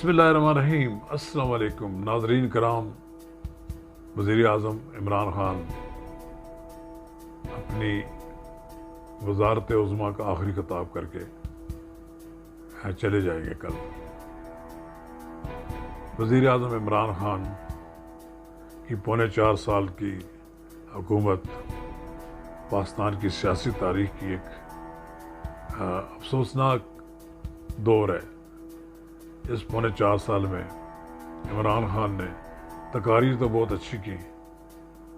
बिस्मिल्लाहिर्रहमानिर्रहीम। अस्सलाम वालेकुम नाज़रीन कराम। वज़ीर आज़म इमरान खान अपनी वज़ारत उज़्मा का आखिरी खिताब करके चले जाएंगे कल। वज़ीर आज़म इमरान खान की 4.25 साल की हुकूमत पाकिस्तान की सियासी तारीख की एक अफसोसनाक दौर है। इस 4.25 साल में इमरान खान ने तकारीर तो बहुत अच्छी की,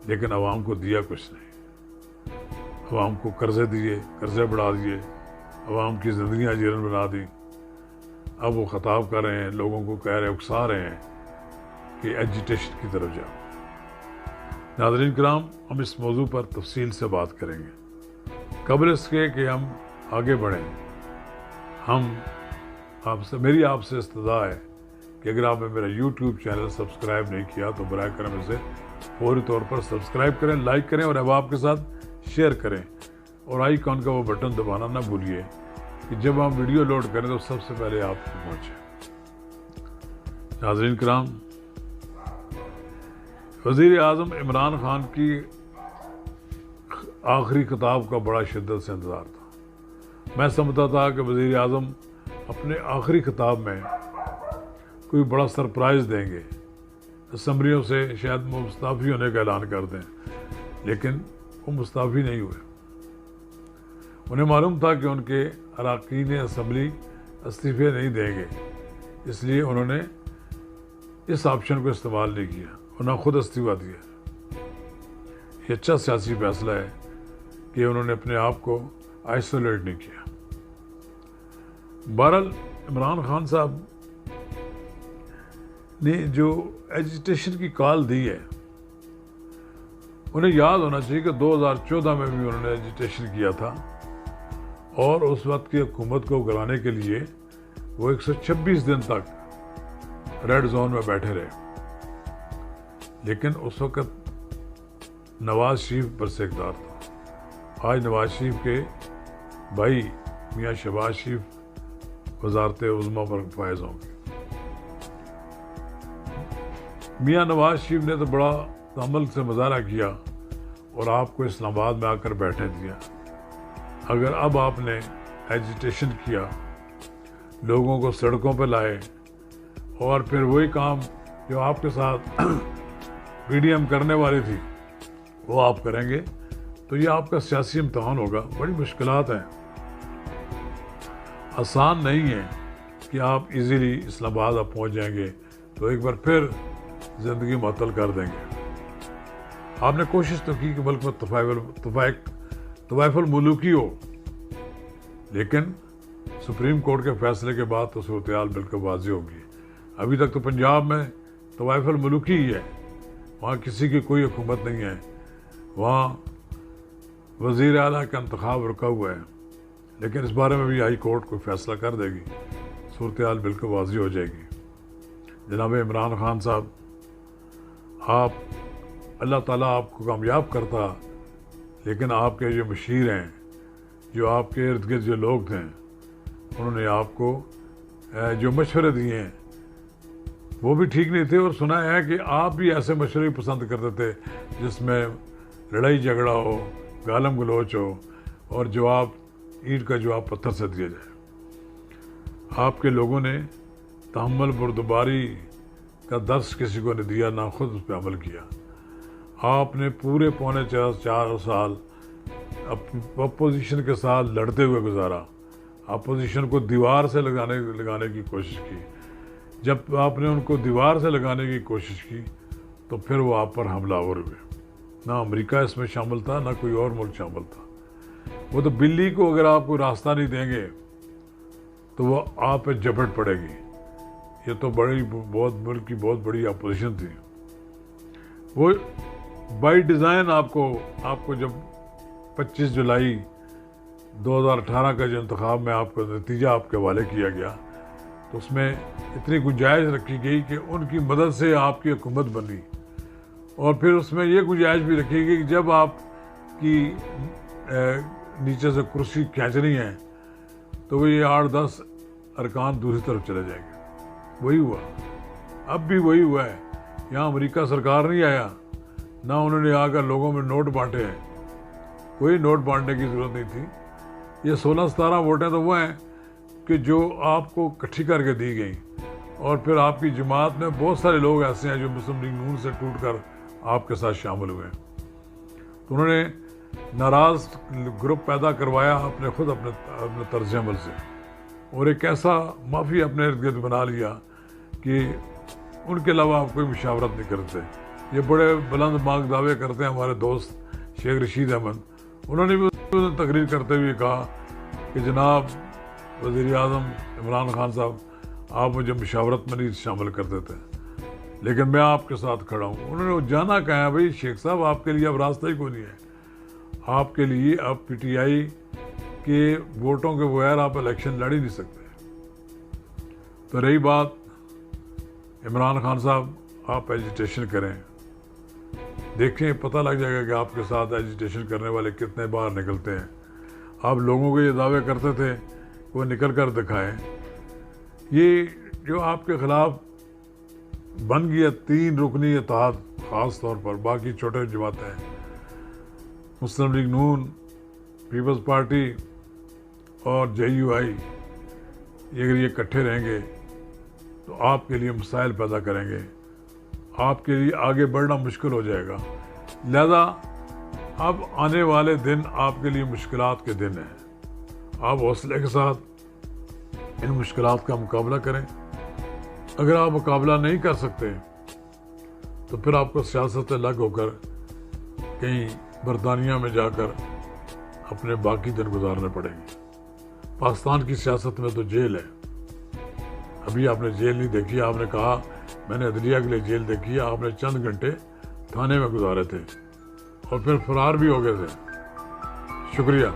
लेकिन आवाम को दिया कुछ नहीं। आवाम को कर्जे दिए, कर्जे बढ़ा दिए, आवाम की ज़िंदगियाँ जीवन बना दी। अब वो ख़ताब कर रहे हैं, लोगों को कह रहे, उकसा रहे हैं कि एजिटेशन की तरफ जाओ। नाज़रीन किराम, हम इस मौजू पर तफसील से बात करेंगे। कबल इसके कि हम आगे बढ़ें, मेरी आपसे इस्तदा है कि अगर आपने मेरा YouTube चैनल सब्सक्राइब नहीं किया तो बराए करम इसे फौरी तौर पर सब्सक्राइब करें, लाइक करें और अहबाब के साथ शेयर करें। और आइकॉन का वो बटन दबाना ना भूलिए कि जब हम वीडियो लोड करें तो सबसे पहले आप तक पहुँचे। नाज़रीन किराम, वज़ीर आज़म इमरान खान की आखिरी खिताब का बड़ा शिद्दत से इंतज़ार था। मैं समझता था कि वज़ीर आज़म अपने आखिरी खिताब में कोई बड़ा सरप्राइज़ देंगे, असम्बलियों से शायद वो मुस्ताफ़ी होने का ऐलान कर दें, लेकिन वो मुस्ताफ़ी नहीं हुए। उन्हें मालूम था कि उनके अरकान असम्बली इस्तीफ़े नहीं देंगे, इसलिए उन्होंने इस ऑप्शन को इस्तेमाल नहीं किया, उन्होंने खुद इस्तीफ़ा दिया। ये अच्छा सियासी फैसला है कि उन्होंने अपने आप को आइसोलेट नहीं किया। बहरहाल इमरान खान साहब ने जो एजिटेशन की कॉल दी है, उन्हें याद होना चाहिए कि 2014 में भी उन्होंने एजिटेशन किया था और उस वक्त की हुकूमत को गिराने के लिए वो 126 दिन तक रेड जोन में बैठे रहे। लेकिन उस वक्त नवाज शरीफ बरसेकदार था। आज नवाज शरीफ के भाई मियाँ शहबाज शरीफ वज़ारत उज़्मा पर फायज होंगे। मियाँ नवाज शरीफ ने तो बड़ा तहम्मुल से मुज़ाहरा किया और आपको इस्लामाबाद में आकर बैठने दिया। अगर अब आपने एजिटेशन किया, लोगों को सड़कों पर लाए और फिर वही काम जो आपके साथ पीडीएम करने वाली थी वो आप करेंगे, तो ये आपका सियासी इम्तहान होगा। बड़ी मुश्किलात हैं, आसान नहीं है कि आप इजीली इस्लामाबाद आप पहुँच जाएंगे तो एक बार फिर ज़िंदगी मुअत्तल कर देंगे। आपने कोशिश तो की कि मुल्क में तवाइफुल मुलूकी हो, लेकिन सुप्रीम कोर्ट के फैसले के बाद तो सूरत-ए-हाल बिल्कुल वाज़ेह होगी। अभी तक तो पंजाब में तवाइफुल मुलूकी ही है, वहाँ किसी की कोई हुकूमत नहीं है, वहाँ वज़ीर आला का इंतखाब रुका हुआ है। लेकिन इस बारे में भी हाई कोर्ट कोई फैसला कर देगी, सूरत-ए-हाल बिल्कुल वाज़ेह हो जाएगी। जनाब इमरान खान साहब, आप अल्लाह ताला आपको कामयाब करता, लेकिन आपके जो मशीर हैं, जो आपके इर्द गिर्द जो लोग थे, उन्होंने आपको जो मशवरे दिए हैं वो भी ठीक नहीं थे। और सुना है कि आप भी ऐसे मशवरे पसंद करते थे जिसमें लड़ाई झगड़ा हो, गालम गलोच हो और जवाब ईंट का जवाब पत्थर से दिया जाए। आपके लोगों ने तहम्मुल बुर्दबारी का दर्स किसी को नहीं दिया, ना खुद उस पर अमल किया। आपने पूरे 4.25 साल अपोजिशन के साथ लड़ते हुए गुजारा, अपोजिशन को दीवार से लगाने की कोशिश की। जब आपने उनको दीवार से लगाने की कोशिश की तो फिर वो आप पर हमलावर हुए। ना अमेरिका इसमें शामिल था, ना कोई और मुल्क शामिल था। वो तो बिल्ली को अगर आप कोई रास्ता नहीं देंगे तो वो आप पे झपट पड़ेगी। ये तो मुल्क की बहुत बड़ी अपोजिशन थी। वो बाई डिज़ाइन आपको जब 25 जुलाई 2018 का जो इंतखाब में आपको नतीजा आपके हवाले किया गया, तो उसमें इतनी गुंजाइश रखी गई कि उनकी मदद से आपकी हुकूमत बनी। और फिर उसमें ये गुंजाइश भी रखी गई कि जब आपकी नीचे से कुर्सी खींचनी है तो वो ये 8-10 अरकान दूसरी तरफ चले जाएंगे। वही हुआ, अब भी वही हुआ है। यहाँ अमेरिका सरकार नहीं आया, ना उन्होंने आकर लोगों में नोट बांटे हैं, कोई नोट बांटने की ज़रूरत नहीं थी। ये 16-17 वोटें तो वो हैं कि जो आपको इकट्ठी करके दी गई, और फिर आपकी जमात में बहुत सारे लोग ऐसे हैं जो मुस्लिम लीग नून से टूटकर आपके साथ शामिल हुए हैं। तो उन्होंने नाराज़ ग्रुप पैदा करवाया अपने खुद अपने तर्ज अमल से, और एक ऐसा माफ़ी अपने इर्द गिर्द बना लिया कि उनके अलावा आप कोई मुशावरत नहीं करते। ये बड़े बुलंद मांग दावे करते हैं हमारे दोस्त शेख रशीद अहमद, उन्होंने भी तकरीर करते हुए कहा कि जनाब वज़ीर आज़म इमरान खान साहब, आप मुझे मुशावरत में नहीं शामिल करते थे, लेकिन मैं आपके साथ खड़ा हूँ। उन्होंने जाना कहा भाई शेख साहब, आपके लिए अब रास्ता ही कोई नहीं है, आपके लिए अब पीटीआई के वोटों के बगैर आप इलेक्शन लड़ ही नहीं सकते। तो रही बात इमरान खान साहब, आप एजिटेशन करें, देखें, पता लग जाएगा कि आपके साथ एजिटेशन करने वाले कितने बाहर निकलते हैं। आप लोगों को ये दावे करते थे वो निकल कर दिखाएं। ये जो आपके ख़िलाफ़ बन गया 3 रुकनी इत्तेहाद, ख़ास तौर पर बाकी छोटे जमातें हैं, मुस्लिम लीग नून, पीपल्स पार्टी और JUI, अगर ये इकट्ठे रहेंगे तो आपके लिए मसाइल पैदा करेंगे, आपके लिए आगे बढ़ना मुश्किल हो जाएगा। लिहाजा अब आने वाले दिन आपके लिए मुश्किलात के दिन हैं। आप हौसले के साथ इन मुश्किलात का मुकाबला करें। अगर आप मुकाबला नहीं कर सकते तो फिर आपको सियासत से अलग होकर कहीं बरतानिया में जाकर अपने बाकी दिन गुजारने पड़ेंगे। पाकिस्तान की सियासत में तो जेल है। अभी आपने जेल नहीं देखी, आपने कहा मैंने अदलिया के लिए जेल देखी है, आपने चंद घंटे थाने में गुजारे थे और फिर फरार भी हो गए थे। शुक्रिया।